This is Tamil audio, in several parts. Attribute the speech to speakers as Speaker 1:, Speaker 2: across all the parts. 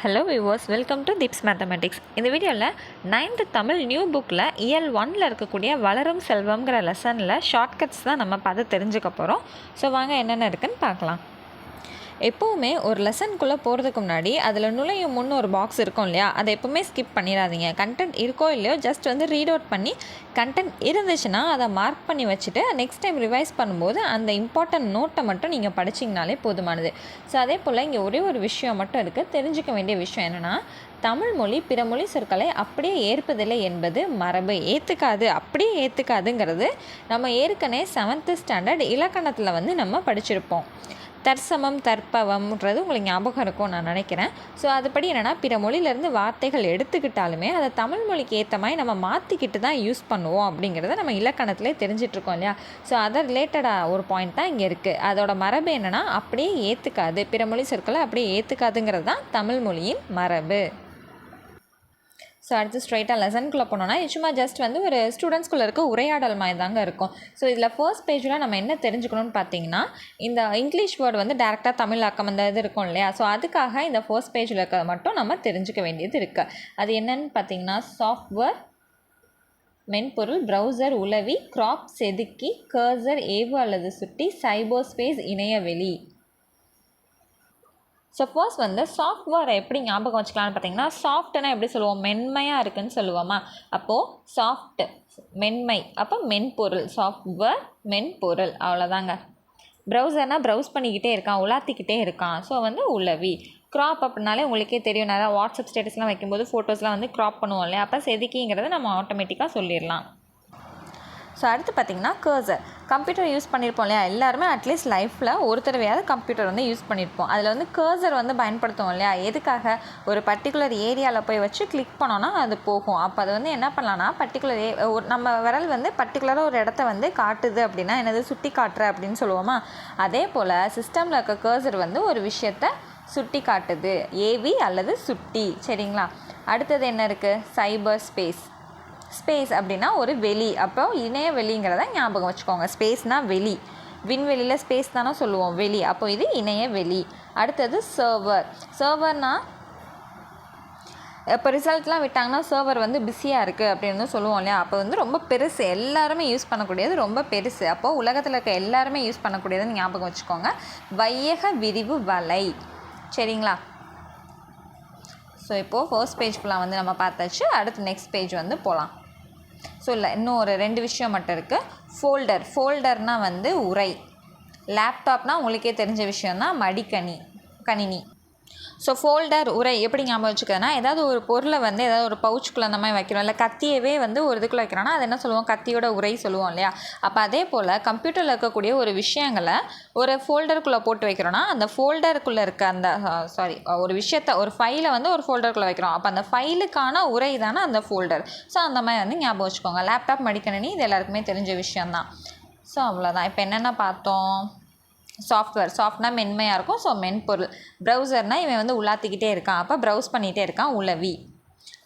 Speaker 1: Hello viewers, welcome to Deep's mathematics. இந்த வீடியோவில் 9th தமிழ் நியூ புக்கில் இயல் 1ல் இருக்கக்கூடிய வளரும் செல்வம்ங்கிற லெசனில் ஷார்ட்கட்ஸ் தான் நம்ம பார்த்து தெரிஞ்சுக்க போகிறோம். ஸோ வாங்க என்னென்ன இருக்குதுன்னு பார்க்கலாம். எப்போவுமே ஒரு லெசனுக்குள்ளே போகிறதுக்கு முன்னாடி அதில் நுழையும் முன்னு ஒரு பாக்ஸ் இருக்கும் இல்லையா, அதை எப்போவுமே ஸ்கிப் பண்ணிடாதீங்க. கண்டென்ட் இருக்கோ இல்லையோ ஜஸ்ட் ரீட் அவுட் பண்ணி கண்டென்ட் இருந்துச்சுன்னா அதை மார்க் பண்ணி வச்சுட்டு நெக்ஸ்ட் டைம் ரிவைஸ் பண்ணும்போது அந்த இம்பார்ட்டன்ட் நோட்டை மட்டும் நீங்கள் படிச்சிங்கனாலே போதுமானது. ஸோ அதே போல் இங்கே ஒரே ஒரு விஷயம் மட்டும் இருக்குது. தெரிஞ்சுக்க வேண்டிய விஷயம் என்னென்னா, தமிழ் மொழி பிற மொழி சொற்களை அப்படியே ஏற்பதில்லை என்பது மரபு. அப்படியே ஏற்றுக்காதுங்கிறது நம்ம ஏற்கனவே 7th ஸ்டாண்டர்ட் இலக்கணத்தில் நம்ம படிச்சிருப்போம். தற்சமம் தற்பவம்ன்றது உங்களுக்கு ஞாபகம் இருக்கும் நான் நினைக்கிறேன். ஸோ அதுபடி என்னென்னா, பிற மொழியிலேருந்து வார்த்தைகள் எடுத்துக்கிட்டாலுமே அதை தமிழ் மொழிக்கு ஏற்ற மாதிரி நம்ம மாற்றிக்கிட்டு தான் யூஸ் பண்ணுவோம் அப்படிங்கிறத நம்ம இலக்கணத்திலே தெரிஞ்சிட்ருக்கோம் இல்லையா. ஸோ அதை ரிலேட்டடாக ஒரு பாயிண்ட் தான் இங்கே இருக்குது. அதோட மரபு என்னென்னா, அப்படியே ஏற்றுக்காது, பிற மொழி சொற்களை அப்படியே ஏற்றுக்காதுங்கிறது தான் தமிழ் மொழியின் மரபு. ஸோ அடுத்து ஸ்ட்ரைட்டாக லெசனுக்குள்ளே போனோன்னா, சும்மா ஜஸ்ட் ஒரு ஸ்டூடெண்ட்ஸ்குள்ளே இருக்க உரையாடல் மாதிரி தாங்க இருக்கும். ஸோ இதில் ஃபர்ஸ்ட் பேஜில் நம்ம என்ன தெரிஞ்சுக்கணும்னு பார்த்தீங்கன்னா, இந்த இங்கிலீஷ் வேர்டு டேரெக்டாக தமிழ் ஆக்கம் அந்த இது இருக்கும் இல்லையா. ஸோ அதுக்காக இந்த ஃபர்ஸ்ட் பேஜில் இருக்க மட்டும் நம்ம தெரிஞ்சுக்க வேண்டியது இருக்குது. அது என்னன்னு பார்த்தீங்கன்னா, சாஃப்ட்வேர் மென்பொருள், ப்ரௌசர் உளவி, கிராப் செதுக்கி, கர்சர் ஏவு அல்லது சுட்டி, சைபர் ஸ்பேஸ் இணையவெளி. ஸோ ஃபர்ஸ்ட் சாஃப்ட்வேரை எப்படி ஞாபகம் வச்சுக்கலான்னு பார்த்தீங்கன்னா, சாஃப்ட்னா எப்படி சொல்லுவோம், மென்மையாக இருக்குதுன்னு சொல்லுவோமா. அப்போது சாஃப்ட் மென்மை, அப்போ மென்பொருள், சாஃப்ட்வேர் மென்பொருள், அவ்வளோதாங்க. ப்ரௌசர்னால் ப்ரௌஸ் பண்ணிக்கிட்டே இருக்கான், உலாத்திக்கிட்டே இருக்கான். ஸோ உளவி. க்ராப் அப்படின்னாலே உங்களுக்கே தெரியும், நிறையா வாட்ஸ்அப் ஸ்டேட்டஸ்லாம் வைக்கும்போது ஃபோட்டோஸ்லாம் க்ராப் பண்ணுவோம் இல்லையா. அப்போ செதுக்கிங்கிறத நம்ம ஆட்டோமேட்டிக்காக சொல்லிடலாம். ஸோ அடுத்து பார்த்திங்கன்னா, கர்சர். கம்ப்யூட்டர் யூஸ் பண்ணியிருப்போம் இல்லையா, எல்லாருமே அட்லீஸ்ட் லைஃப்பில் ஒரு தடவையாவது கம்ப்யூட்டர் யூஸ் பண்ணியிருப்போம். அதில் கர்சர் பயன்படுத்துவோம் இல்லையா. எதுக்காக, ஒரு பர்டிகுலர் ஏரியாவில் போய் வச்சு கிளிக் பண்ணோன்னா அது போகும். அப்போ அது என்ன பண்ணலான்னா, பர்டிகுலர் நம்ம விரல் பர்டிகுலராக ஒரு இடத்த காட்டுது அப்படின்னா என்னது, சுட்டி காட்டுற அப்படின்னு சொல்லுவோமா. அதே போல் சிஸ்டமில் இருக்க கர்சர் ஒரு விஷயத்தை சுட்டி காட்டுது, ஏவி அல்லது சுட்டி. சரிங்களா. அடுத்தது என்ன இருக்குது, சைபர் ஸ்பேஸ். ஸ்பேஸ் அப்படின்னா ஒரு வெளி, அப்போ இணைய வெளிங்கிறத ஞாபகம் வச்சுக்கோங்க. ஸ்பேஸ்னால் வெளி, விண்வெளியில் ஸ்பேஸ் தானே சொல்லுவோம், வெளி. அப்போ இது இணைய வெளி. அடுத்தது சர்வர். சர்வர்னால் இப்போ ரிசல்ட்லாம் விட்டாங்கன்னா சர்வர் பிஸியாக இருக்குது அப்படின்னு சொல்லுவோம் இல்லையா. அப்போ ரொம்ப பெருசு, எல்லாருமே யூஸ் பண்ணக்கூடியது, ரொம்ப பெருசு. அப்போது உலகத்தில் இருக்க எல்லாருமே யூஸ் பண்ணக்கூடியதுன்னு ஞாபகம் வச்சுக்கோங்க. வையக விரிவு வலை. சரிங்களா. ஸோ இப்போது ஃபர்ஸ்ட் பேஜ்க்குலாம் நம்ம பார்த்தாச்சு. அடுத்து நெக்ஸ்ட் பேஜ் போகலாம். ஸோ இல்லை, இன்னும் ஒரு 2 விஷயம் மட்டும் இருக்குது. ஃபோல்டர்னால் உரை. லேப்டாப்னால் உங்களுக்கே தெரிஞ்ச விஷயந்தான், கணினி. ஸோ ஃபோல்டர், உரை எப்படி ஞாபகம் வச்சுக்கிறதுனா, ஏதாவது ஒரு பொருளை ஏதாவது ஒரு பவுச்சுக்குள்ளே அந்த மாதிரி வைக்கிறோம், இல்லை கத்தியவே ஒரு இதுக்குள்ளே வைக்கிறோன்னா அது என்ன சொல்லுவோம், கத்தியோட உரை சொல்லுவோம் இல்லையா. அப்போ அதே போல் கம்ப்யூட்டரில் இருக்கக்கூடிய ஒரு விஷயங்களை ஒரு ஃபோல்டருக்குள்ளே போட்டு வைக்கிறோன்னா, அந்த ஃபோல்டருக்குள்ளே இருக்க அந்த ஒரு விஷயத்தை, ஒரு ஃபைலை ஒரு ஃபோல்டருக்குள்ளே வைக்கிறோம். அப்போ அந்த ஃபைலுக்கான உரை தானே அந்த ஃபோல்டர். ஸோ அந்த மாதிரி ஞாபகம் வச்சுக்கோங்க. லேப்டாப், மடிக்கணினி இது எல்லாருக்குமே தெரிஞ்ச விஷயந்தான். ஸோ அவ்வளோதான். இப்போ என்னென்ன பார்த்தோம், சாஃப்ட்னா மென்மையாக இருக்கும், ஸோ மென்பொருள். ப்ரௌசர்னால் இவன் உலாத்திக்கிட்டே இருக்கான், அப்போ ப்ரௌஸ் பண்ணிகிட்டே இருக்கான், உளவி.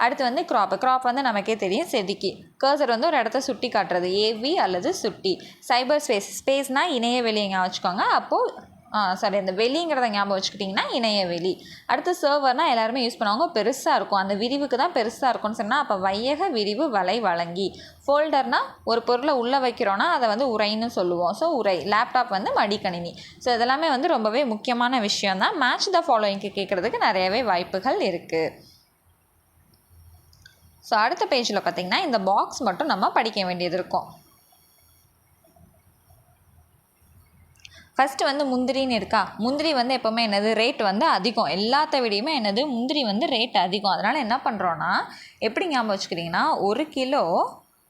Speaker 1: அடுத்து கிராப் நமக்கே தெரியும், செதுக்கி. கர்சர் ஒரு இடத்த சுட்டி காட்டுறது, ஏவி அல்லது சுட்டி. சைபர் ஸ்பேஸ்னால் இணைய வெளியை வச்சுக்கோங்க. அப்போது அந்த வெளிங்கிறத ஞாபகம் வச்சுக்கிட்டிங்கன்னா இணையவெளி. அடுத்து சர்வர்னால் எல்லாருமே யூஸ் பண்ணுவாங்க, பெருசாக இருக்கும், அந்த விரிவுக்கு தான் பெருசாக இருக்கும்னு சொன்னால் அப்போ வையக விரிவு வலை வழங்கி. ஃபோல்டர்னால் ஒரு பொருளை உள்ளே வைக்கிறோன்னா அதை உரைன்னு சொல்லுவோம். ஸோ உரை. லேப்டாப் மடிக்கணினி. ஸோ இதெல்லாமே ரொம்பவே முக்கியமான விஷயந்தான். மேட்ச் த ஃபாலோயிங்க்கு கேட்குறதுக்கு நிறையவே வாய்ப்புகள் இருக்குது. ஸோ அடுத்த பேஜில் பார்த்திங்கன்னா, இந்த பாக்ஸ் மட்டும் நம்ம படிக்க வேண்டியது இருக்கும். ஃபஸ்ட்டு முந்திரின்னு இருக்கா. முந்திரி எப்போவுமே என்னது, ரேட் அதிகம், எல்லாத்த விடையுமே என்னது, முந்திரி ரேட் அதிகம். அதனால் என்ன பண்ணுறோன்னா, எப்படி ஞாபகம் வச்சுக்கிறீங்கன்னா, 1 கிலோ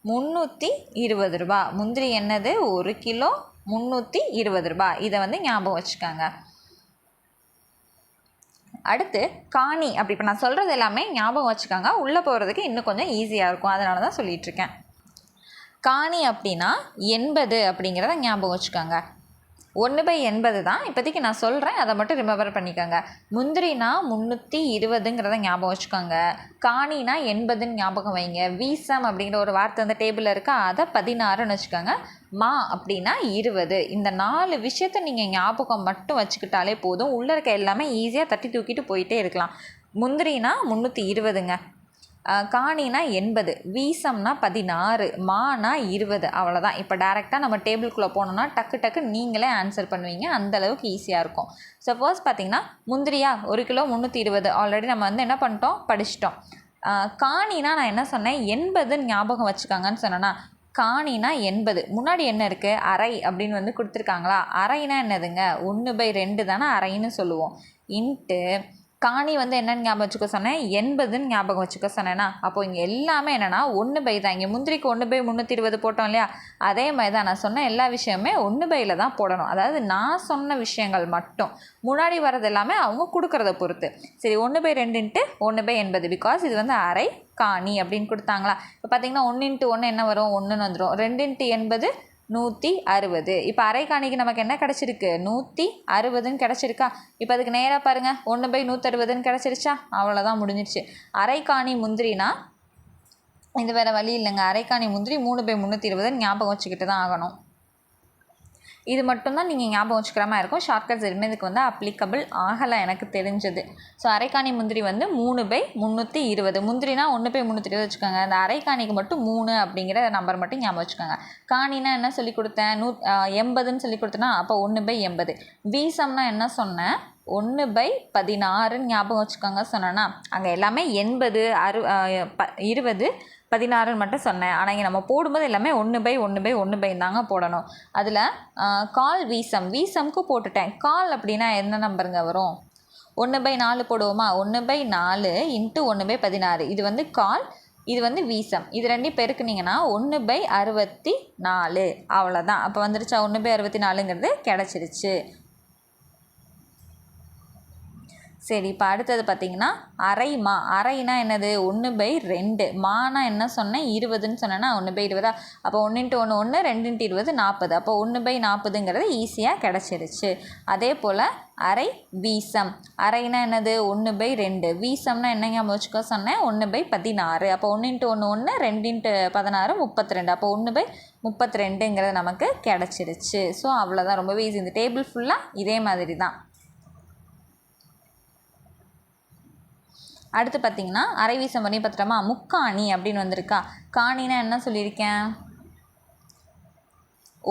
Speaker 1: 320 ரூபா. முந்திரி என்னது, 1 கிலோ 320 ரூபா. இதை ஞாபகம் வச்சுக்காங்க. அடுத்து காணி. அப்படி இப்போ நான் சொல்கிறது எல்லாமே ஞாபகம் வச்சுக்காங்க, உள்ளே போகிறதுக்கு இன்னும் கொஞ்சம் ஈஸியாக இருக்கும், அதனால தான் சொல்லிகிட்ருக்கேன். காணி அப்படின்னா 80 அப்படிங்கிறத ஞாபகம் வச்சுக்காங்க. 1/80 தான் இப்போதைக்கு நான் சொல்கிறேன், அதை மட்டும் ரிமெம்பர் பண்ணிக்கோங்க. முந்திரினா 320ங்கிறத ஞாபகம் வச்சுக்கோங்க. காணினா 80ன்னு ஞாபகம் வைங்க. வீசம் அப்படிங்கிற ஒரு வார்த்தை டேபிளில் இருக்கா, அதை 16ன்னு வச்சுக்கோங்க. மா அப்படின்னா 20. இந்த 4 விஷயத்த நீங்கள் ஞாபகம் மட்டும் வச்சுக்கிட்டாலே போதும். உள்ளே இருக்க எல்லாமே ஈஸியாக தட்டி தூக்கிட்டு போயிட்டே இருக்கலாம். முந்திரினா 320ங்க. காணினா 80, வீசம்னா 16, மானா 20. அவ்வளோதான். இப்போ டேரெக்டாக நம்ம டேபிள்குள்ளே போனோம்னா டக்கு நீங்களே ஆன்சர் பண்ணுவீங்க. அந்தளவுக்கு ஈஸியாக இருக்கும். சப்போஸ் பார்த்திங்கன்னா முந்திரியா 1 கிலோ 320 ஆல்ரெடி நம்ம வந்து என்ன பண்ணிட்டோம், படிச்சிட்டோம். காணினா நான் என்ன சொன்னேன், 80ன்னு ஞாபகம் வச்சுக்காங்கன்னு சொன்னேன்னா, காணினா 80. முன்னாடி என்ன இருக்குது, அரை அப்படின்னு வந்து கொடுத்துருக்காங்களா. அரைனா என்னதுங்க, 1/2 தானே அரைன்னு சொல்லுவோம். இன்ட்டு காணி வந்து என்னென்னு ஞாபகம் வச்சுக்க சொன்னேன், 80ன்னு ஞாபகம் வச்சுக்க சொன்னேன்னா, அப்போது இங்கே எல்லாமே என்னென்னா 1/, தான். இங்கே முந்திரிக்கு 1/320 போட்டோம் இல்லையா, அதே மாதிரி தான் நான் சொன்ன எல்லா விஷயமே 1/ல தான் போடணும். அதாவது நான் சொன்ன விஷயங்கள் மட்டும், முன்னாடி வர்றது எல்லாமே அவங்க கொடுக்குறத பொறுத்து. சரி, 1/2 1/80, பிகாஸ் இது வந்து அரை காணி அப்படின்னு கொடுத்தாங்களா. இப்போ பார்த்தீங்கன்னா 1 × 1 என்ன வரும், 1ன்னு வந்துடும். 2 × 80 160. இப்போ அரைக்காணிக்கு நமக்கு என்ன கிடச்சிருக்கு, 160ன்னு கிடச்சிருக்கா. இப்போ அதுக்கு நேராக பாருங்கள், 1/160ன்னு கிடச்சிருச்சா. அவ்வளோதான், முடிஞ்சிடுச்சு. அரைக்காணி முந்திரினா இது வேறு வழி இல்லைங்க. அரைக்காணி முந்திரி 3/320 ஞாபகம் வச்சுக்கிட்டு தான் ஆகணும். இது மட்டும்தான் நீங்கள் ஞாபகம் வச்சுக்கிற மாதிரி இருக்கும். ஷார்ட்கட்ஸ் எதுவுமே இதுக்கு வந்து அப்ளிகபிள் ஆகலை எனக்கு தெரிஞ்சது. ஸோ அரைக்காணி முந்திரி வந்து 3/320. முந்திரினா 1/320 வச்சுக்கோங்க. அந்த அரைக்காணிக்கு மட்டும் 3 அப்படிங்கிற நம்பர் மட்டும் ஞாபகம் வச்சுக்கோங்க. காணினா என்ன சொல்லி கொடுத்தேன், 80ன்னு சொல்லி கொடுத்தேன்னா, அப்போ 1/80. வீசம்னா என்ன சொன்னேன், 1/16 ஞாபகம் வச்சுக்கோங்க சொன்னேன்னா, அங்கே எல்லாமே 80 20 16 மட்டும் சொன்னேன். ஆனால் இங்கே நம்ம போடும்போது எல்லாமே 1/1/1 தாங்க போடணும். அதில் கால் வீசம்க்கு போட்டுட்டேன். கால் அப்படின்னா என்ன நம்பருங்க வரும், 1/4 போடுவோமா. 1/4 × 1/16. இது வந்து கால், இது வந்து வீசம். இது ரெண்டையும் பெருக்குனிங்கன்னா 1/64. அவ்வளோதான். அப்போ வந்துருச்சா, 1/64ங்கிறது கிடச்சிருச்சு. சரி, இப்போ அடுத்தது பார்த்திங்கன்னா அரைமா. அரைனா என்னது, 1/2. மானா என்ன சொன்னேன், 20ன்னு சொன்னேன்னா 1/20. அப்போ 1 × 1 1, 2 × 20 40. அப்போ 1/40ங்கிறது ஈஸியாக கிடச்சிருச்சு. அதே போல் அரை வீசம். அரைனா என்னது, 1/2. வீசம்னா என்ன ஞாபகம் வச்சுக்கோ சொன்னேன், 1/16. அப்போ 1 × 1 1, 2 × 16 32. அப்போ 1/32ங்கிறது நமக்கு கிடச்சிருச்சு. ஸோ அவ்வளோதான், ரொம்பவே ஈஸி. இந்த டேபிள் ஃபுல்லாக இதே மாதிரி தான். அடுத்து பார்த்திங்கன்னா அரை வீசம் பண்ணி பார்த்துட்டோமா. முக்காணி அப்படின்னு வந்திருக்கா. காணினா என்ன சொல்லியிருக்கேன்,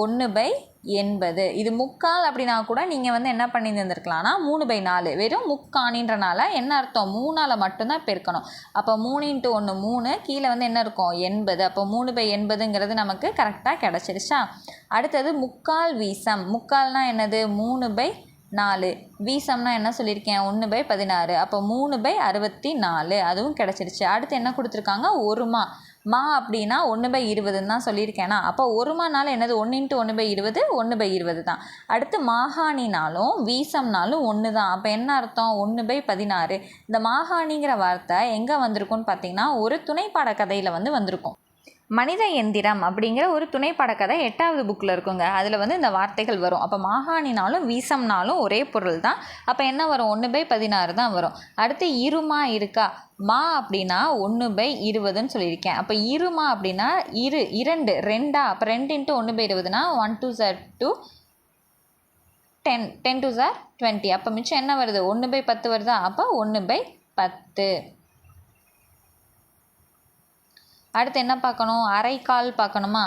Speaker 1: 1/80. இது முக்கால் அப்படின்னா கூட நீங்கள் வந்து என்ன பண்ணி தந்துருக்கலாம்னா 3/4. வெறும் முக்காணின்றனால என்ன அர்த்தம், 3ஆல் மட்டும்தான் பெருக்கணும். அப்போ 3 × 1 3, கீழே வந்து என்ன இருக்கும் 80. அப்போ 3/80ங்கிறது நமக்கு கரெக்டாக கிடச்சிருச்சா. அடுத்தது முக்கால் வீசம். முக்கால்னால் என்னது, 3/4. வீசம்னா என்ன சொல்லியிருக்கேன், 1/16. அப்போ 3/64. அதுவும் கிடச்சிருச்சு. அடுத்து என்ன கொடுத்துருக்காங்க, ஒருமா. மா அப்படின்னா 1/20ன்னு தான் சொல்லியிருக்கேனா. அப்போ ஒருமானாலும் என்னது, 1 × 1/20 1/20 தான். அடுத்து மாகாணினாலும் வீசம்னாலும் 1 தான். அப்போ என்ன அர்த்தம், 1/16. இந்த மாகாணிங்கிற வார்த்தை எங்கே வந்திருக்குன்னு பார்த்தீங்கன்னா, ஒரு துணைப்பாட கதையில் வந்து வந்திருக்கும். மனித எந்திரம் அப்படிங்கிற ஒரு துணைப்படக்கதை 8வது புக்கில் இருக்குங்க. அதில் வந்து இந்த வார்த்தைகள் வரும். அப்போ மாகாணினாலும் வீசம்னாலும் ஒரே பொருள் தான். அப்போ என்ன வரும், 1/16 தான் வரும். அடுத்து இருமா இருக்கா. மா அப்படின்னா 1/20ன்னு சொல்லியிருக்கேன். அப்போ இருமா அப்படின்னா 2 2. அப்போ 2 × 1/20னா 1 2 2 10 10 2 20. அப்போ மிச்சம் என்ன வருது, 1/10 வருதா. அப்போ 1/10. அடுத்து என்ன பார்க்கணும், அரைக்கால் பார்க்கணுமா.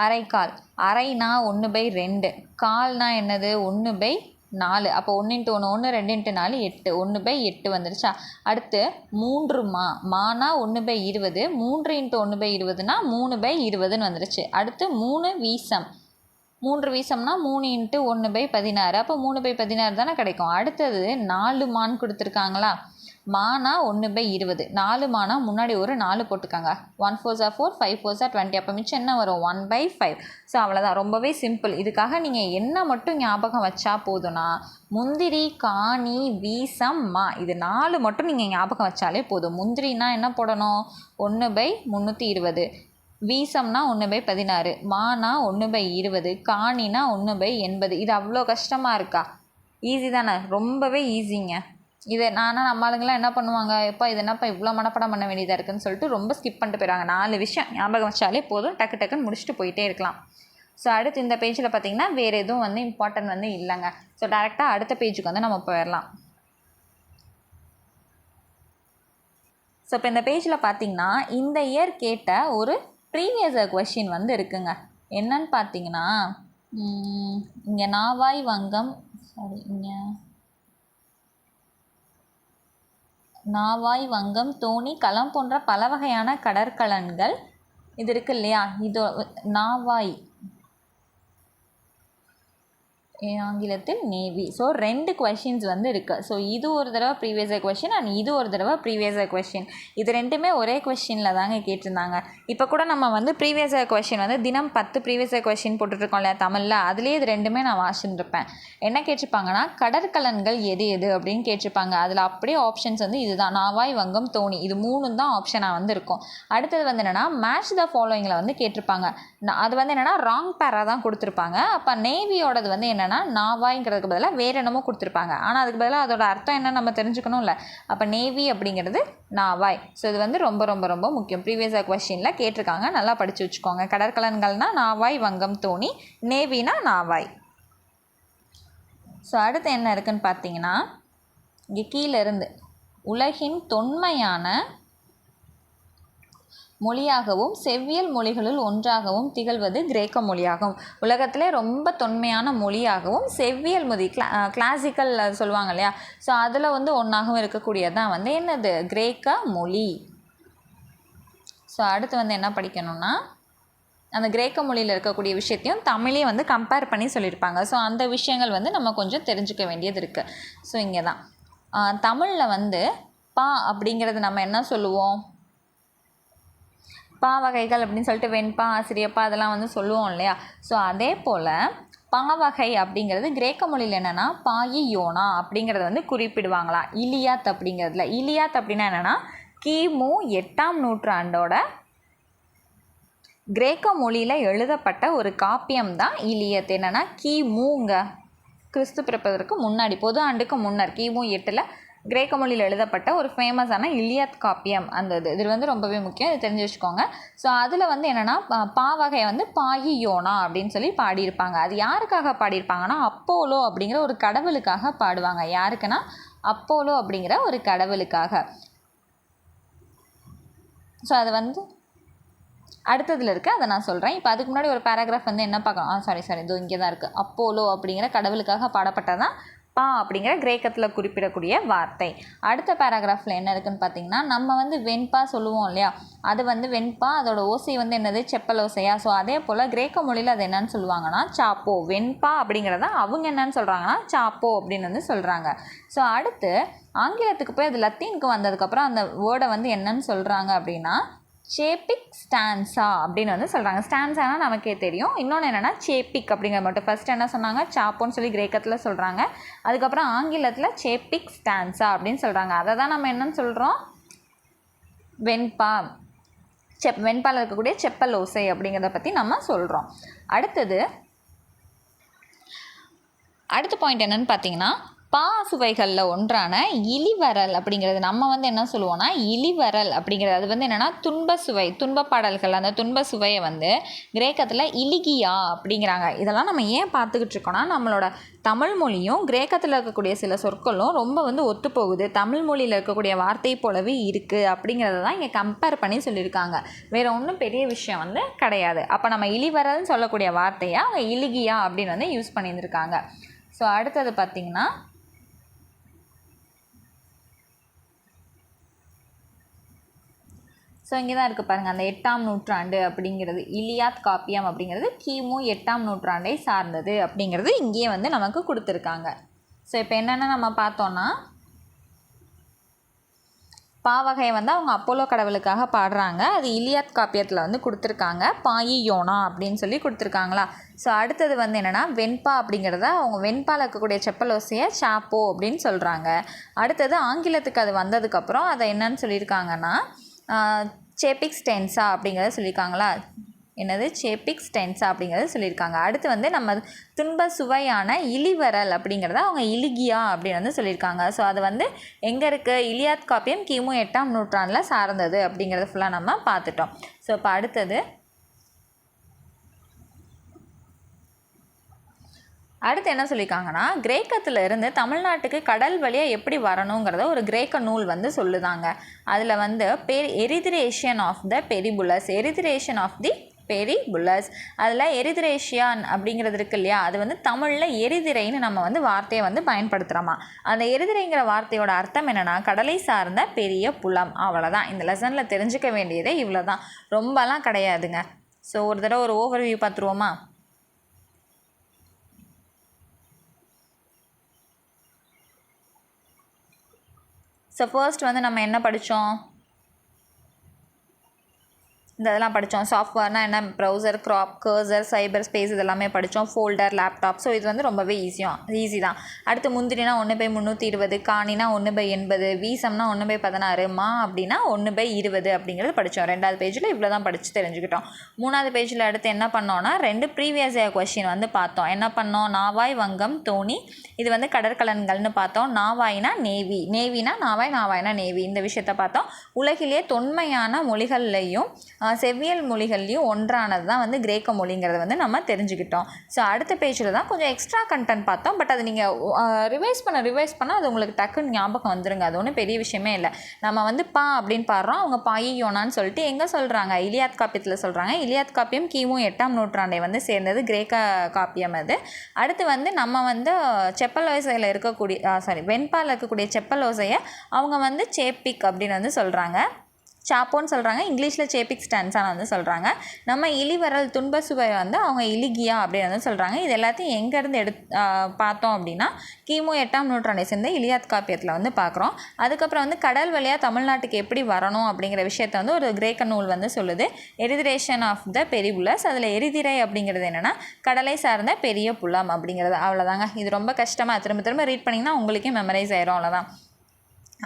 Speaker 1: அரைக்கால். அரைனா 1/2. கால்னா என்னது, 1/4. அப்போ 1 × 1 1, 2 × 4 8. 1/8 வந்துருச்சா. அடுத்து 3 மா. மானா 1/20. 3 × 1/20னா 3/20ன்னு வந்துருச்சு. அடுத்து 3 வீசம். 3 வீசம்னா 3 × 1/16. அப்போ 3/16 தானே கிடைக்கும். அடுத்தது 4 மான்னு கொடுத்துருக்காங்களா. மானா 1/20. 4 மானா முன்னாடி ஒரு 4 போட்டுக்காங்க. 1 4 4, 5 4 20. அப்போ மிச்சம் என்ன வரும், 1/5. ஸோ அவ்வளோதான், ரொம்பவே சிம்பிள். இதுக்காக நீங்கள் என்ன மட்டும் ஞாபகம் வச்சா போதும்னா, முந்திரி, காணி, வீசம், மா, இது 4 மட்டும் நீங்கள் ஞாபகம் வச்சாலே போதும். முந்திரினா என்ன போடணும், 1/320. வீசம்னா 1/16. மானா 1/20. காணினா 1/80. இது அவ்வளோ கஷ்டமாக இருக்கா, ஈஸி தானே, ரொம்பவே ஈஸிங்க. இதை நம்ம ஆளுங்களாம் என்ன பண்ணுவாங்க, எப்போ இது என்னப்பா இவ்வளோ மனப்பாடம் பண்ண வேண்டியதாக இருக்குதுன்னு சொல்லிட்டு ரொம்ப ஸ்கிப் பண்ணிட்டு போயிடுவாங்க. 4 விஷயம் ஞாபகம் வச்சாலே போதும், டக்குன்னு முடிச்சுட்டு போயிட்டே இருக்கலாம். ஸோ அடுத்து இந்த பேஜில் பார்த்திங்கன்னா வேறு எதுவும் வந்து இம்பார்ட்டன்ட் வந்து இல்லைங்க. ஸோ டேரெக்டாக அடுத்த பேஜுக்கு வந்து நம்ம போயிடலாம். ஸோ இப்போ இந்த பேஜில் பார்த்தீங்கன்னா இந்த இயர் கேட்ட ஒரு ப்ரீவியஸ் கொஷின் வந்து இருக்குங்க. என்னன்னு பார்த்தீங்கன்னா இங்கே நாவாய் வங்கம் இங்கே நாவாய் வங்கம் தோணி களம் போன்ற பல வகையான கடற்கலன்கள் இது இருக்கு இல்லையா, இதோ நாவாய் ஆங்கிலத்தில் நேவி. ஸோ 2 கொஷின்ஸ் வந்து இருக்குது. ஸோ இது ஒரு தடவை ப்ரீவியஸ் கொஷின் அண்ட் இது ஒரு தடவை ப்ரீவியஸ் கொஷின். இது ரெண்டுமே ஒரே கொஷினில் தாங்க கேட்டிருந்தாங்க. இப்போ கூட நம்ம வந்து ப்ரீவியஸ் கொஷின் வந்து தினம் 10 ப்ரீவியஸ் கொஷின் போட்டுட்ருக்கோம் இல்லையா தமிழில், அதுலேயே இது ரெண்டுமே நான் வாசிச்சுருப்பேன். என்ன கேட்டிருப்பாங்கன்னா கடற்கலன்கள் எது எது அப்படின்னு கேட்டிருப்பாங்க. அதில் அப்படியே ஆப்ஷன்ஸ் வந்து இதுதான், நாவாய் வங்கம் தோணி, இது 3 தான் ஆப்ஷனாக வந்து இருக்கும். அடுத்தது வந்து என்னென்னா மேட்ச் த ஃபாலோயிங்கில் வந்து கேட்டிருப்பாங்க. அது வந்து என்னென்னா ராங் பேராக தான் கொடுத்துருப்பாங்க. அப்போ நேவியோடது வந்து என்னென்னா நாவாய்ங்கிறதுக்கு பதிலாக வேறு என்னமோ கொடுத்துருப்பாங்க. ஆனால் அதுக்கு பதிலாக அதோட அர்த்தம் என்ன நம்ம தெரிஞ்சுக்கணும்ல. அப்போ நேவி அப்படிங்கிறது நாவாய். ஸோ இது வந்து ரொம்ப ரொம்ப ரொம்ப முக்கியம். ப்ரீவியஸ் கொஸ்டினில் கேட்டிருக்காங்க, நல்லா படித்து வச்சுக்கோங்க. கடற்கலன்கள்னால் நாவாய் வங்கம் தோணி, நேவினா நாவாய். ஸோ அடுத்து என்ன இருக்குதுன்னு பார்த்தீங்கன்னா இங்கே கீழேருந்து உலகின் தொன்மையான மொழியாகவும் செவ்வியல் மொழிகளுள் ஒன்றாகவும் திகழ்வது கிரேக்க மொழியாகும். உலகத்திலே ரொம்ப தொன்மையான மொழியாகவும் செவ்வியல் மொழி கிளாசிக்கல் சொல்லுவாங்க இல்லையா, ஸோ அதில் வந்து ஒன்றாகவும் இருக்கக்கூடியதான் வந்து என்னது கிரேக்க மொழி. ஸோ அடுத்து வந்து என்ன படிக்கணும்னா அந்த கிரேக்க மொழியில் இருக்கக்கூடிய விஷயத்தையும் தமிழையும் வந்து கம்பேர் பண்ணி சொல்லியிருப்பாங்க. ஸோ அந்த விஷயங்கள் வந்து நம்ம கொஞ்சம் தெரிஞ்சுக்க வேண்டியது இருக்குது. ஸோ இங்கே தான் தமிழில் வந்து பா அப்படிங்கிறது நம்ம என்ன சொல்லுவோம், பா வகைகள் அப்படின்னு சொல்லிட்டு வெண்பா ஆசிரியப்பா அதெல்லாம் வந்து சொல்லுவோம் இல்லையா. ஸோ அதே போல் பாவகை அப்படிங்கிறது கிரேக்க மொழியில் என்னென்னா பாயி யோனா அப்படிங்கிறத வந்து குறிப்பிடுவாங்களா இலியாத் அப்படிங்கிறதுல. இலியாத் அப்படின்னா என்னென்னா கிமு 8ஆம் நூற்றாண்டோட கிரேக்க மொழியில் எழுதப்பட்ட ஒரு காப்பியம் தான் இலியத். என்னென்னா கிமுங்க கிறிஸ்து பிறப்பதற்கு முன்னாடி, பொது ஆண்டுக்கு முன்னர் கிமு 8 கிரேக்க மொழியில் எழுதப்பட்ட ஒரு ஃபேமஸான இலியத் காப்பியம். அந்த இது வந்து ரொம்பவே முக்கியம், இது தெரிஞ்சு வச்சுக்கோங்க. ஸோ அதில் வந்து என்னென்னா பாவகை வந்து பாயி யோனா அப்படின்னு சொல்லி பாடியிருப்பாங்க. அது யாருக்காக பாடியிருப்பாங்கன்னா அப்போலோ அப்படிங்கிற ஒரு கடவுளுக்காக பாடுவாங்க. யாருக்குன்னா அப்போலோ அப்படிங்கிற ஒரு கடவுளுக்காக. ஸோ அது வந்து அடுத்ததில் இருக்குது, அதை நான் சொல்கிறேன். இப்போ அதுக்கு முன்னாடி ஒரு பேராகிராஃப் வந்து என்ன பார்க்கலாம், சாரி இதோ இங்கே தான் இருக்குது. அப்போலோ அப்படிங்கிற கடவுளுக்காக பாடப்பட்டதான் பா அப்படிங்கிற கிரேக்கத்தில் குறிப்பிடக்கூடிய வார்த்தை. அடுத்த பேராகிராஃபில் என்ன இருக்குதுன்னு பார்த்தீங்கன்னா நம்ம வந்து வெண்பா சொல்லுவோம் இல்லையா, அது வந்து வெண்பா, அதோட ஓசை வந்து என்னது செப்பல் ஓசையா. ஸோ அதே போல் கிரேக்க மொழியில் அது என்னன்னு சொல்லுவாங்கன்னா சாப்போ. வெண்பா அப்படிங்கிறத அவங்க என்னன்னு சொல்கிறாங்கன்னா சாப்போ அப்படின்னு வந்து சொல்கிறாங்க. ஸோ அடுத்து ஆங்கிலத்துக்கு போய் அது லத்தீனுக்கு வந்ததுக்கப்புறம் அந்த வேர்டை வந்து என்னன்னு சொல்கிறாங்க அப்படின்னா சேப்பிக் ஸ்டான்ஸா அப்படின்னு வந்து சொல்கிறாங்க. ஸ்டான்ஸானா நமக்கே தெரியும். இன்னொன்று என்னென்னா சேப்பிக் அப்படிங்கிற மட்டும் ஃபஸ்ட்டு என்ன சொன்னாங்க சாப்போன்னு சொல்லி கிரேக்கத்தில் சொல்கிறாங்க. அதுக்கப்புறம் ஆங்கிலத்தில் சேப்பிக் ஸ்டான்ஸா அப்படின்னு சொல்கிறாங்க. அதை தான் நம்ம என்னன்னு சொல்கிறோம் வெண்பா, வெண்பாவில் இருக்கக்கூடிய செப்பல் ஓசை அப்படிங்கிறத பற்றி நம்ம சொல்கிறோம். அடுத்த பாயிண்ட் என்னென்னு பார்த்தீங்கன்னா பா சுவைகளில் ஒன்றான இளிவரல் அப்படிங்கிறது நம்ம வந்து என்ன சொல்லுவோம்னா இளிவரல் அப்படிங்கிறது அது வந்து என்னென்னா துன்ப சுவை, துன்ப பாடல்கள். அந்த துன்ப சுவையை வந்து கிரேக்கத்தில் இலிகியா அப்படிங்கிறாங்க. இதெல்லாம் நம்ம ஏன் பார்த்துக்கிட்டு இருக்கோம்னா நம்மளோட தமிழ் மொழியும் கிரேக்கத்தில் இருக்கக்கூடிய சில சொற்களும் ரொம்ப வந்து ஒத்துப்போகுது, தமிழ் மொழியில் இருக்கக்கூடிய வார்த்தை போலவே இருக்குது அப்படிங்கிறத தான் இங்கே கம்பேர் பண்ணி சொல்லியிருக்காங்க. வேறு ஒன்றும் பெரிய விஷயம் வந்து கிடையாது. அப்போ நம்ம இளிவரல்னு சொல்லக்கூடிய வார்த்தையை அவங்க இலிகியா அப்படின்னு வந்து யூஸ் பண்ணியிருந்திருக்காங்க. ஸோ அடுத்தது பார்த்திங்கன்னா ஸோ இங்கே தான் இருக்குது பாருங்கள், அந்த 8ஆம் நூற்றாண்டு அப்படிங்கிறது இலியாத் காப்பியம் அப்படிங்கிறது கிமு 8ஆம் நூற்றாண்டை சார்ந்தது அப்படிங்கிறது இங்கேயே வந்து நமக்கு கொடுத்துருக்காங்க. ஸோ இப்போ என்னென்ன நம்ம பார்த்தோன்னா பாவகையை வந்து அவங்க அப்போலோ கடவுளுக்காக பாடுறாங்க, அது இலியாத் காப்பியத்தில் வந்து கொடுத்துருக்காங்க, பாயி யோனா அப்படின்னு சொல்லி கொடுத்துருக்காங்களா. ஸோ அடுத்தது வந்து என்னென்னா வெண்பா அப்படிங்கிறத அவங்க வெண்பாவில் இருக்கக்கூடிய செப்பல் ஓசையை சாப்போ அப்படின்னு சொல்கிறாங்க. அடுத்தது ஆங்கிலத்துக்கு அது வந்ததுக்கப்புறம் அதை என்னன்னு சொல்லியிருக்காங்கன்னா சேப்பிக் ஸ்டென்ஸா அப்படிங்கிறத சொல்லியிருக்காங்களா, என்னது சேப்பிக் ஸ்டென்ஸா அப்படிங்கிறத சொல்லியிருக்காங்க. அடுத்து வந்து நம்ம துன்ப சுவையான இளிவரல் அப்படிங்கிறத அவங்க இலிகியா அப்படின்னு வந்து சொல்லியிருக்காங்க. ஸோ அது வந்து எங்கே இருக்குது, இலியாத் காப்பியம் கிமு 8ஆம் நூற்றாண்டில் சார்ந்தது அப்படிங்கிறத ஃபுல்லாக நம்ம பார்த்துட்டோம். ஸோ இப்போ அடுத்தது அடுத்து என்ன சொல்லியிருக்காங்கன்னா, கிரேக்கத்தில் இருந்து தமிழ்நாட்டுக்கு கடல் வழியாக எப்படி வரணுங்கிறத ஒரு கிரேக்க நூல் வந்து சொல்லுதாங்க. அதில் வந்து எரித்ரேஷியன் ஆஃப் த பெரிபுலஸ், எரித்ரேஷன் ஆஃப் தி பெரிபுலஸ், அதில் எரித்ரேஷியான் அப்படிங்கிறது இருக்கு இல்லையா, அது வந்து தமிழில் எரிதிரைன்னு நம்ம வந்து வார்த்தையை வந்து பயன்படுத்துகிறோமா. அந்த எரிதிரைங்கிற வார்த்தையோட அர்த்தம் என்னென்னா கடலை சார்ந்த பெரிய புலம். அவ்வளோதான். இந்த லெசனில் தெரிஞ்சுக்க வேண்டியதே இவ்வளோ தான், ரொம்பலாம் கிடையாதுங்க. ஸோ ஒரு தடவை ஒரு ஓவர்வியூ பார்த்துருவோமா. ஸோ ஃபர்ஸ்ட் வந்து நம்ம என்ன படித்தோம், இதெல்லாம் படித்தோம். சாஃப்ட்வேர்னால் என்ன, browser, crop, cursor, cyber space இதெல்லாமே படித்தோம். Folder, laptop. ஸோ இது வந்து ரொம்பவே ஈஸி தான். அடுத்து முந்திரினா 1/320, காணினா 1/80, வீசம்னா 1/16, மா அப்படின்னா 1/20 அப்படிங்கிறது படித்தோம். 2வது பேஜில் இவ்வளோ தான் படித்து தெரிஞ்சுக்கிட்டோம். 3வது பேஜில் அடுத்து என்ன பண்ணோன்னா 2 ப்ரீவியஸ் இயர் கொஷின் வந்து பார்த்தோம். என்ன பண்ணோம், நாவாய், வங்கம், தோணி, இது வந்து கடற்கலன்கள்னு பார்த்தோம். நாவாய்னா நேவி, நேவினா நாவாய், நாவாய்னா நேவி, இந்த விஷயத்தை பார்த்தோம். உலகிலேயே தொன்மையான மொழிகள்லையும் செவ்வியல் மொழிகள்லையும் ஒன்றானது தான் வந்து கிரேக்க மொழிங்கிறத வந்து நம்ம தெரிஞ்சுக்கிட்டோம். ஸோ அடுத்த பேஜில் தான் கொஞ்சம் எக்ஸ்ட்ரா கண்டென்ட் பார்த்தோம். பட் அது நீங்கள் ரிவைஸ் பண்ண அது உங்களுக்கு டக்குன்னு ஞாபகம் வந்துருங்க. அது ஒன்றும் பெரிய விஷயமே இல்லை. நம்ம வந்து பா அப்படின்னு பாடுறோம், அவங்க பாயியோனான்னு சொல்லிட்டு எங்கே சொல்கிறாங்க, இலியாத் காப்பியத்தில் சொல்கிறாங்க. இலியாத் காப்பியம் கிமு 8ஆம் நூற்றாண்டை வந்து சேர்ந்தது கிரேக்க காப்பியம் அது. அடுத்து வந்து நம்ம வந்து செப்பல் ஓசையில் இருக்கக்கூடிய வெண்பால் இருக்கக்கூடிய செப்பல் ஓசையை அவங்க வந்து சேப்பிக் அப்படின்னு வந்து சொல்கிறாங்க, சாப்போன்னு சொல்கிறாங்க. இங்கிலீஷில் சேப்பிக் ஸ்டான்ஸான்னு வந்து சொல்கிறாங்க. நம்ம இலிவரல் துன்ப சுவை வந்து அவங்க இலிகியா அப்படின்னு வந்து சொல்கிறாங்க. இது எல்லாத்தையும் எங்கேருந்து பார்த்தோம் அப்படின்னா கிமு 8ஆம் நூற்றாண்டை சேர்ந்த இலியாத் காப்பியத்தில் வந்து பார்க்குறோம். அதுக்கப்புறம் வந்து கடல் வழியாக தமிழ்நாட்டுக்கு எப்படி வரணும் அப்படிங்கிற விஷயத்தை வந்து ஒரு கிரேக்க நூல் வந்து சொல்லுது, எரித்ரேஷன் ஆஃப் த பெரிபுலஸ். அதில் எரிதிரை அப்படிங்கிறது என்னென்னா கடலை சார்ந்த பெரிய புலம் அப்படிங்கிறது. அவ்வளோதாங்க. இது ரொம்ப கஷ்டமாக திரும்ப ரீட் பண்ணிங்கன்னா உங்களுக்கே மெமரைஸ் ஆயிரும். அவ்வளோதான்.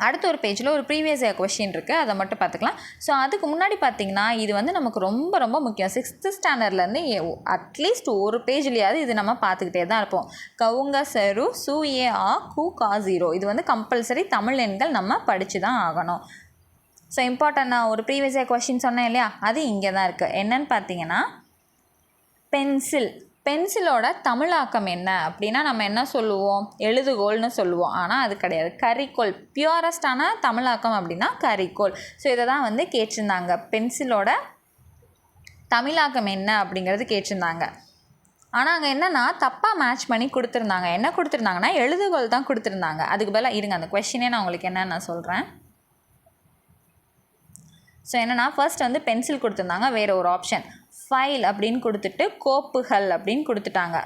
Speaker 1: அடுத்த ஒரு பேஜில் ஒரு ப்ரீவியஸ் இயர் கொஷின் இருக்குது, அதை மட்டும் பார்த்துக்கலாம். ஸோ அதுக்கு முன்னாடி பார்த்திங்கன்னா இது வந்து நமக்கு ரொம்ப ரொம்ப முக்கியம். 6th ஸ்டாண்டர்ட்லேருந்து அட்லீஸ்ட் ஒரு பேஜ்லையாவது இது நம்ம பார்த்துக்கிட்டே தான் இருப்போம். கவுங்க செரு சு ஏ ஆ கு கா 0, இது வந்து கம்பல்சரி தமிழ் எண்கள் நம்ம படித்து தான் ஆகணும். ஸோ இம்பார்ட்டண்டாக ஒரு ப்ரீவியஸ் இயர் கொஷின் சொன்னேன் இல்லையா, அது இங்கே தான் இருக்குது. என்னன்னு பார்த்தீங்கன்னா பென்சில், பென்சிலோட தமிழாக்கம் என்ன அப்படின்னா நம்ம என்ன சொல்லுவோம், எழுதுகோல்னு சொல்லுவோம். ஆனால் அது கிடையாது, கரிக்கோல். பியூரஸ்டான தமிழாக்கம் அப்படின்னா கரிக்கோல். ஸோ இதை தான் வந்து கேட்டிருந்தாங்க, பென்சிலோட தமிழாக்கம் என்ன அப்படிங்கிறது கேட்டிருந்தாங்க. ஆனால் அங்கே என்னென்னா தப்பாக மேட்ச் பண்ணி கொடுத்துருந்தாங்க. என்ன கொடுத்துருந்தாங்கன்னா எழுதுகோல் தான் கொடுத்துருந்தாங்க. அதுக்கு பதிலாக இருங்க அந்த கொஷினே நான் உங்களுக்கு என்னென்னு சொல்கிறேன். ஸோ என்னென்னா ஃபர்ஸ்ட் வந்து பென்சில் கொடுத்துருந்தாங்க, வேறு ஒரு ஆப்ஷன் ஃபைல் அப்படின்னு கொடுத்துட்டு கோப்புகள் அப்படின்னு கொடுத்துட்டாங்க.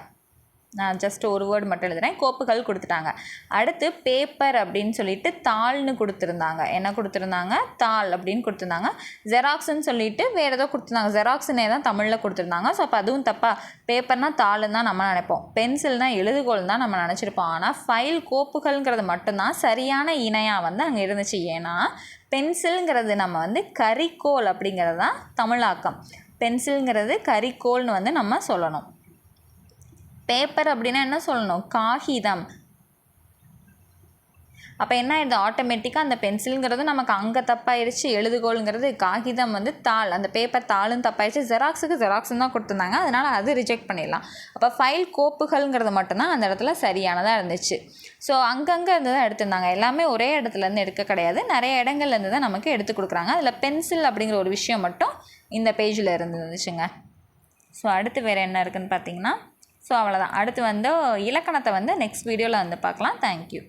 Speaker 1: நான் ஜஸ்ட் ஒரு வேர்டு மட்டும் எழுதுகிறேன், கோப்புகள் கொடுத்துட்டாங்க. அடுத்து பேப்பர் அப்படின்னு சொல்லிட்டு தாள்னு கொடுத்துருந்தாங்க. என்ன கொடுத்துருந்தாங்க, தாள் அப்படின்னு கொடுத்துருந்தாங்க. ஜெராக்ஸ்ன்னு சொல்லிட்டு வேறு ஏதோ கொடுத்துருந்தாங்க, ஜெராக்ஸ்னே தான் தமிழில் கொடுத்துருந்தாங்க. ஸோ அப்போ அதுவும் தப்பா, பேப்பர்னால் தாள்னு தான் நம்ம நினைப்போம், பென்சில்னால் எழுதுகோல் தான் நம்ம நினச்சிருப்போம். ஆனால் ஃபைல் கோப்புகள்ங்கிறது மட்டும்தான் சரியான இணையாக வந்து அங்கே இருந்துச்சு. ஏன்னா பென்சில்ங்கிறது நம்ம வந்து கரிக்கோல் அப்படிங்கிறது தான் தமிழாக்கம், பென்சில்ங்கிறது கரிக்கோல்னு வந்து நம்ம சொல்லணும். பேப்பர் அப்படின்னா என்ன சொல்லணும், காகிதம். அப்போ என்ன ஆயிடுது, ஆட்டோமேட்டிக்காக அந்த பென்சிலுங்கிறது நமக்கு அங்கே தப்பாயிடுச்சு, எழுதுகோளுங்கிறது காகிதம் வந்து தாள், அந்த பேப்பர் தாளுன்னு தப்பாயிடுச்சு. ஜெராக்ஸுக்கு ஜெராக்ஸ்ன்னு தான் கொடுத்துருந்தாங்க, அதனால் அது ரிஜெக்ட் பண்ணிடலாம். அப்போ ஃபைல் கோப்புகள்ங்கிறது மட்டும்தான் அந்த இடத்துல சரியானதாக இருந்துச்சு. ஸோ அங்கங்கே இருந்து தான் எடுத்திருந்தாங்க, எல்லாமே ஒரே இடத்துலேருந்து எடுக்க கிடையாது, நிறைய இடங்கள்லேருந்து தான் நமக்கு எடுத்து கொடுக்குறாங்க. அதில் பென்சில் அப்படிங்கிற ஒரு விஷயம் மட்டும் இந்த பேஜில் இருந்துச்சுங்க. ஸோ அடுத்து வேறு என்ன இருக்குதுன்னு பார்த்தீங்கன்னா, ஸோ அவ்வளோதான். அடுத்து வந்து இலக்கணத்தை வந்து நெக்ஸ்ட் வீடியோவில் வந்து பார்க்கலாம். தேங்க்யூ.